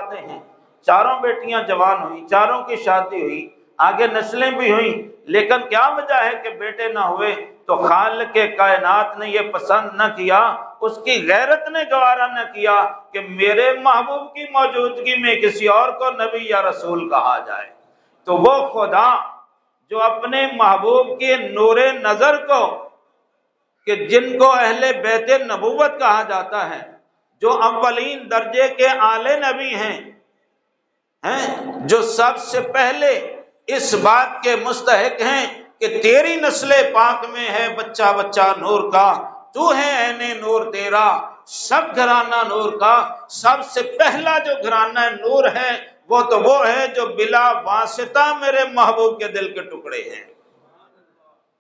اولادیں ہیں، چاروں بیٹیاں جوان ہوئیں، چاروں کی شادی ہوئی، آگے نسلیں بھی ہوئیں، لیکن کیا وجہ ہے کہ بیٹے نہ ہوئے؟ تو خالق کائنات نے یہ پسند نہ کیا، اس کی غیرت نے گوارا نہ کیا کہ میرے محبوب کی موجودگی میں کسی اور کو نبی یا رسول کہا جائے۔ تو وہ خدا جو اپنے محبوب کے نور نظر کو، کہ جن کو اہل بیت نبوت کہا جاتا ہے، جو اولین درجے کے آل نبی ہیں، جو سب سے پہلے اس بات کے مستحق ہیں کہ تیری نسل پاک میں ہے بچہ بچہ نور کا، تو ہے عین نور تیرا، سب گھرانہ نور کا، سب سے پہلا جو گھرانہ نور ہے وہ تو وہ ہے جو بلا واسطہ میرے محبوب کے دل کے ٹکڑے ہیں۔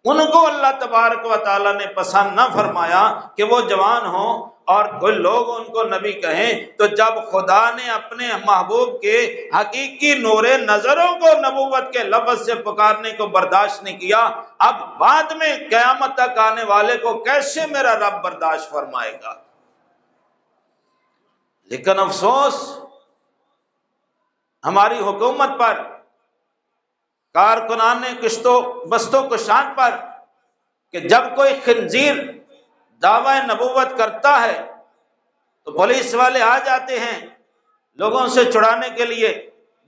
ان کو اللہ تبارک و تعالیٰ نے پسند نہ فرمایا کہ وہ جوان ہوں اور کوئی لوگ ان کو نبی کہیں، تو جب خدا نے اپنے محبوب کے حقیقی نور نظروں کو نبوت کے لفظ سے پکارنے کو برداشت نہیں کیا، اب بعد میں قیامت تک آنے والے کو کیسے میرا رب برداشت فرمائے گا؟ لیکن افسوس ہماری حکومت پر، کارکنان کشتوں بستوں کشان پر، کہ جب کوئی خنزیر دعوی نبوت کرتا ہے تو پولیس والے آ جاتے ہیں لوگوں سے چھڑانے کے لیے،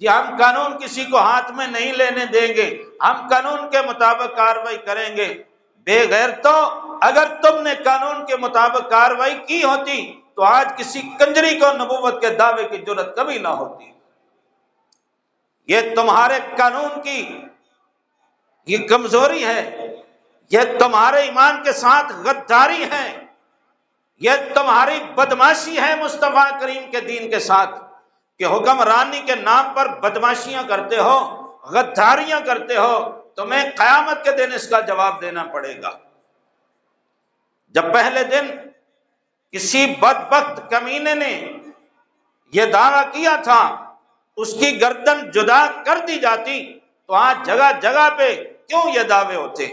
جی ہم قانون کسی کو ہاتھ میں نہیں لینے دیں گے، ہم قانون کے مطابق کارروائی کریں گے۔ بے غیرتوں، اگر تم نے قانون کے مطابق کارروائی کی ہوتی تو آج کسی کنجری کو نبوت کے دعوے کی جرات کبھی نہ ہوتی۔ یہ تمہارے قانون کی یہ کمزوری ہے، یہ تمہارے ایمان کے ساتھ غداری ہے، یہ تمہاری بدماشی ہے مصطفیٰ کریم کے دین کے ساتھ، کہ حکمرانی کے نام پر بدماشیاں کرتے ہو، غداریاں کرتے ہو، تمہیں قیامت کے دن اس کا جواب دینا پڑے گا۔ جب پہلے دن کسی بدبخت کمینے نے یہ دعویٰ کیا تھا اس کی گردن جدا کر دی جاتی، تو آج جگہ جگہ پہ کیوں یہ دعوے ہوتے؟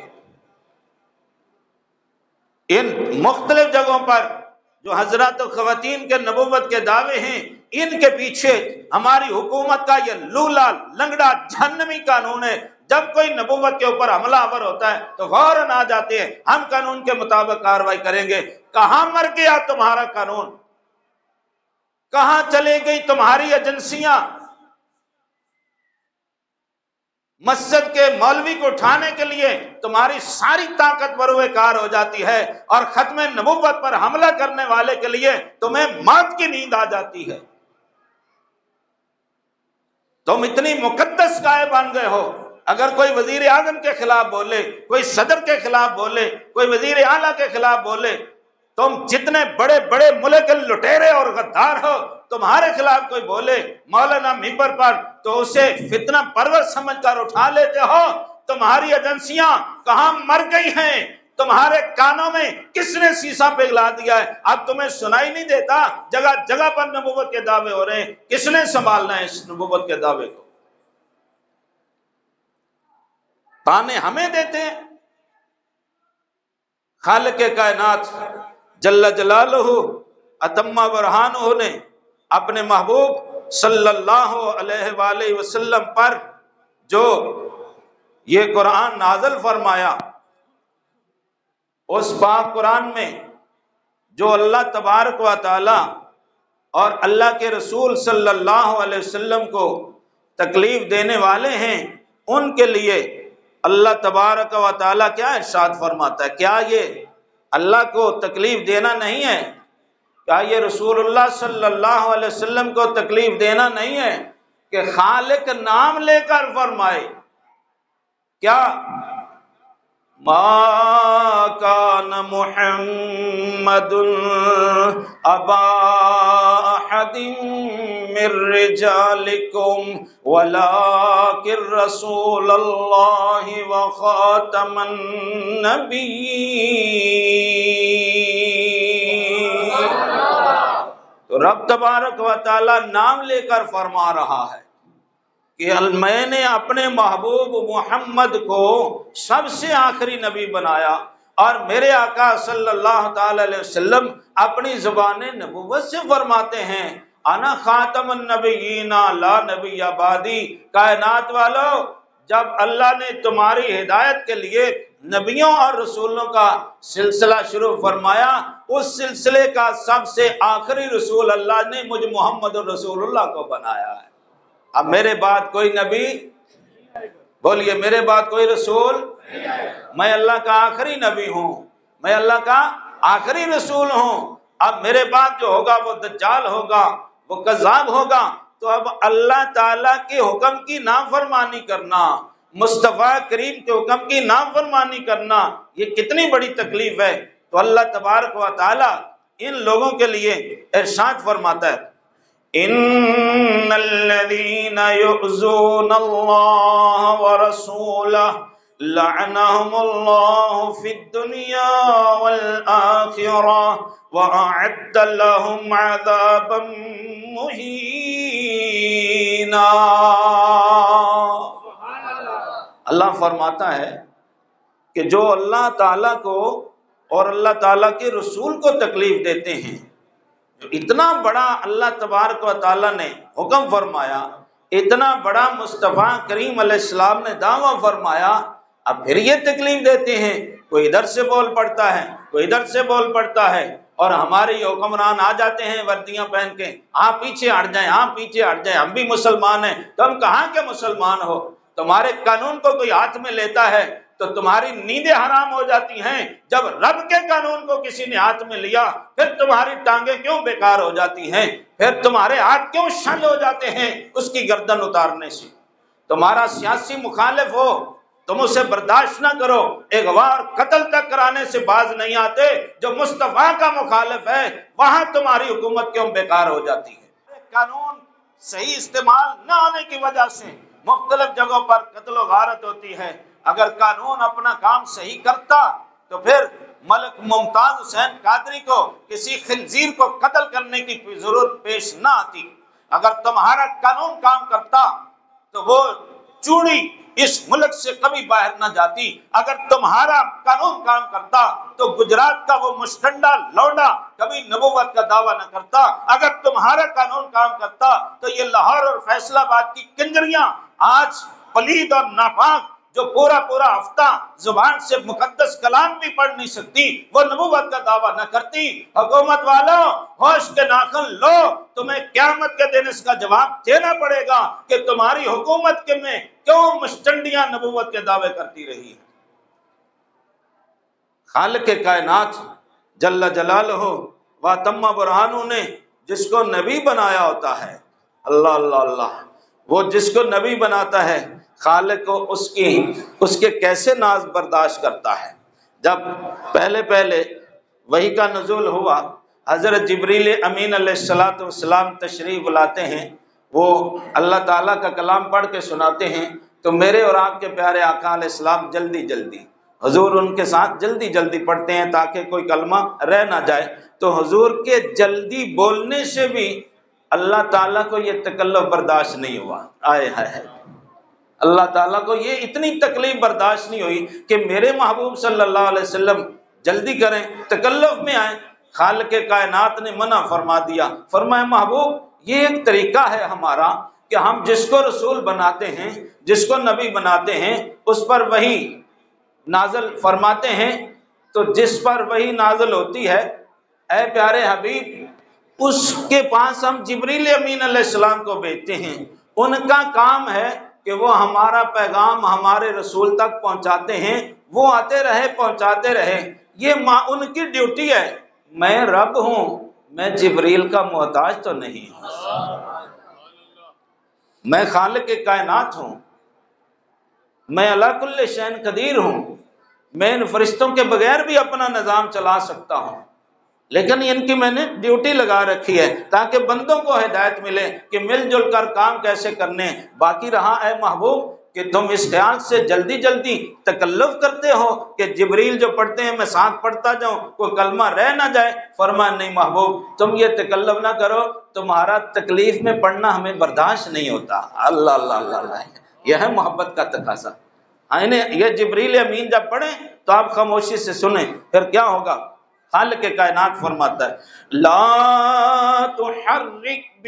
ان مختلف جگہوں پر جو حضرات و خواتین کے نبوت کے دعوے ہیں، ان کے پیچھے ہماری حکومت کا یہ لولا لنگڑا جہنمی قانون ہے۔ جب کوئی نبوت کے اوپر حملہ آور ہوتا ہے تو فوراً آ جاتے ہیں، ہم قانون کے مطابق کارروائی کریں گے۔ کہاں مر گیا تمہارا قانون؟ کہاں چلے گئی تمہاری ایجنسیاں؟ مسجد کے مولوی کو اٹھانے کے لیے تمہاری ساری طاقت بروئے کار ہو جاتی ہے، اور ختم نبوت پر حملہ کرنے والے کے لیے تمہیں موت کی نیند آ جاتی ہے۔ تم اتنی مقدس گائے بن گئے ہو، اگر کوئی وزیر اعظم کے خلاف بولے، کوئی صدر کے خلاف بولے، کوئی وزیر اعلیٰ کے خلاف بولے، تم جتنے بڑے بڑے ملک لٹیرے اور غدار ہو، تمہارے خلاف کوئی بولے مولانا ممبر پر تو اسے فتنہ پرور سمجھ کر اٹھا لیتے ہو۔ تمہاری ایجنسیاں کہاں مر گئی ہیں؟ تمہارے کانوں میں کس نے سیسا پگھلا دیا ہے؟ اب تمہیں سنائی نہیں دیتا؟ جگہ جگہ پر نبوت کے دعوے ہو رہے ہیں، کس نے سنبھالنا ہے اس نبوت کے دعوے کو؟ تانے ہمیں دیتے ہیں۔ خالق کائنات جل جلالہ اتم برہانہ نے اپنے محبوب صلی اللہ علیہ وآلہ وسلم پر جو یہ قرآن نازل فرمایا، اس پاک قرآن میں جو اللہ تبارک و تعالی اور اللہ کے رسول صلی اللہ علیہ وسلم کو تکلیف دینے والے ہیں، ان کے لیے اللہ تبارک و تعالی کیا ارشاد فرماتا ہے؟ کیا یہ اللہ کو تکلیف دینا نہیں ہے؟ کیا یہ رسول اللہ صلی اللہ علیہ وسلم کو تکلیف دینا نہیں ہے کہ خالق نام لے کر فرمائے؟ کیا ما کان محمد ابا احد من رجالکم ولکن رسول اللہ وخاتم النبیین۔ تو رب تبارک و تعالی نام لے کر فرما رہا ہے کہ میں نے اپنے محبوب محمد کو سب سے آخری نبی بنایا، اور میرے آقا صلی اللہ تعالی علیہ وسلم اپنی زبان نبوت سے فرماتے ہیں انا خاتم النبیین لا نبی بعدی، کائنات والو جب اللہ نے تمہاری ہدایت کے لیے نبیوں اور رسولوں کا سلسلہ شروع فرمایا، اس سلسلے کا سب سے آخری رسول اللہ نے مجھ محمد رسول اللہ کو بنایا ہے۔ اب میرے بعد کوئی نبی، بولیے میرے بعد کوئی رسول، میں اللہ کا آخری نبی ہوں، میں اللہ کا آخری رسول ہوں۔ اب میرے بعد جو ہوگا وہ دجال ہوگا، وہ کذاب ہوگا۔ تو اب اللہ تعالیٰ کے حکم کی نافرمانی کرنا، مصطفیٰ کریم کے حکم کی نافرمانی کرنا، یہ کتنی بڑی تکلیف ہے۔ تو اللہ تبارک و تعالیٰ ان لوگوں کے لیے ارشاد فرماتا ہے، ان الذین یؤذون اللہ ورسولہ لعنہم اللہ فی الدنیا والآخرہ وَأَعَدَّ لَهُمْ عَذَابًا مُهِينًا۔ اللہ فرماتا ہے کہ جو اللہ تعالیٰ کو اور اللہ تعالیٰ کے رسول کو تکلیف دیتے ہیں، جو اتنا بڑا اللہ تبارک و تعالیٰ نے حکم فرمایا، اتنا بڑا مصطفیٰ کریم علیہ السلام نے دعویٰ فرمایا، اب پھر یہ تکلیف دیتے ہیں، کوئی ادھر سے بول پڑتا ہے، کوئی ادھر سے بول پڑتا ہے، اور ہمارے یہ حکمران آ جاتے ہیں وردیاں پہن کے، آپ پیچھے ہٹ جائیں، آپ پیچھے ہٹ جائیں، ہم بھی مسلمان ہیں۔ تم کہاں کے مسلمان ہو؟ تمہارے قانون کو کوئی ہاتھ میں لیتا ہے تو تمہاری نیندیں حرام ہو جاتی ہیں، جب رب کے قانون کو کسی نے ہاتھ میں لیا پھر تمہاری ٹانگیں کیوں بیکار ہو جاتی ہیں، پھر تمہارے ہاتھ کیوں شل ہو جاتے ہیں اس کی گردن اتارنے سے۔ تمہارا سیاسی مخالف ہو تم اسے برداشت نہ کرو، اغوا اور قتل تک کرانے سے باز نہیں آتے، جو مصطفیٰ کا مخالف ہے وہاں تمہاری حکومت کیوں بیکار ہو جاتی ہے۔ قانون صحیح استعمال نہ ہونے کی وجہ سے مختلف جگہوں پر قتل و غارت ہوتی ہے۔ اگر قانون اپنا کام صحیح کرتا تو پھر ملک ممتاز حسین قادری کو کسی خنزیر کو قتل کرنے کی ضرورت پیش نہ آتی۔ اگر تمہارا قانون کام کرتا تو وہ چوڑی اس ملک سے کبھی باہر نہ جاتی۔ اگر تمہارا قانون کام کرتا تو گجرات کا وہ مشٹنڈا لوڈا کبھی نبوت کا دعویٰ نہ کرتا۔ اگر تمہارا قانون کام کرتا تو یہ لاہور اور فیصل آباد کی کنجریاں آج پلید اور ناپاک جو پورا ہفتہ زبان سے مقدس کلام بھی پڑھ نہیں سکتی، وہ نبوت کا دعویٰ نہ کرتی۔ حکومت والوں ہوش کے ناخن لو، تمہیں قیامت کے دن اس کا جواب دینا پڑے گا کہ تمہاری حکومت کے میں کیوں مشٹنڈیاں نبوت کے دعوے کرتی رہی ہیں۔ خالق کائنات جل جلالہ و تم برہانہ نے جس کو نبی بنایا ہوتا ہے، اللہ اللہ اللہ، وہ جس کو نبی بناتا ہے خالق کو اس کے کیسے ناز برداشت کرتا ہے۔ جب پہلے وحی کا نزول ہوا، حضرت جبریل امین علیہ السلام تشریف لاتے ہیں، وہ اللہ تعالیٰ کا کلام پڑھ کے سناتے ہیں، تو میرے اور آپ کے پیارے آقا علیہ السلام جلدی حضور ان کے ساتھ جلدی پڑھتے ہیں تاکہ کوئی کلمہ رہ نہ جائے۔ تو حضور کے جلدی بولنے سے بھی اللہ تعالیٰ کو یہ تکلف برداشت نہیں ہوا۔ آئے ہائے، اللہ تعالیٰ کو یہ اتنی تکلیف برداشت نہیں ہوئی کہ میرے محبوب صلی اللہ علیہ وسلم جلدی کریں، تکلف میں آئیں۔ خالق کائنات نے منع فرما دیا، فرمایا محبوب یہ ایک طریقہ ہے ہمارا کہ ہم جس کو رسول بناتے ہیں، جس کو نبی بناتے ہیں، اس پر وحی نازل فرماتے ہیں، تو جس پر وحی نازل ہوتی ہے اے پیارے حبیب اس کے پاس ہم جبریل امین علیہ السلام کو بھیجتے ہیں، ان کا کام ہے کہ وہ ہمارا پیغام ہمارے رسول تک پہنچاتے ہیں، وہ آتے رہے پہنچاتے رہے، یہ ان کی ڈیوٹی ہے۔ میں رب ہوں، میں جبریل کا محتاج تو نہیں ہوں، میں خالق کائنات ہوں، میں علی کل شیء قدیر ہوں، میں ان فرشتوں کے بغیر بھی اپنا نظام چلا سکتا ہوں، لیکن ان کی میں نے ڈیوٹی لگا رکھی ہے تاکہ بندوں کو ہدایت ملے کہ مل جل کر کام کیسے کرنے۔ باقی رہا اے محبوب کہ تم اس خیال سے جلدی تکلف کرتے ہو کہ جبریل جو پڑھتے ہیں میں ساتھ پڑھتا جاؤں، کوئی کلمہ رہ نہ جائے، فرمایا نہیں محبوب تم یہ تکلف نہ کرو، تمہارا تکلیف میں پڑھنا ہمیں برداشت نہیں ہوتا۔ اللہ اللہ اللہ اللہ، یہ ہے محبت کا تقاضا۔ یہ جبریل امین جب پڑھیں تو آپ خاموشی سے سنیں، پھر کیا ہوگا خالق کائنات فرماتا ہے لا تحرک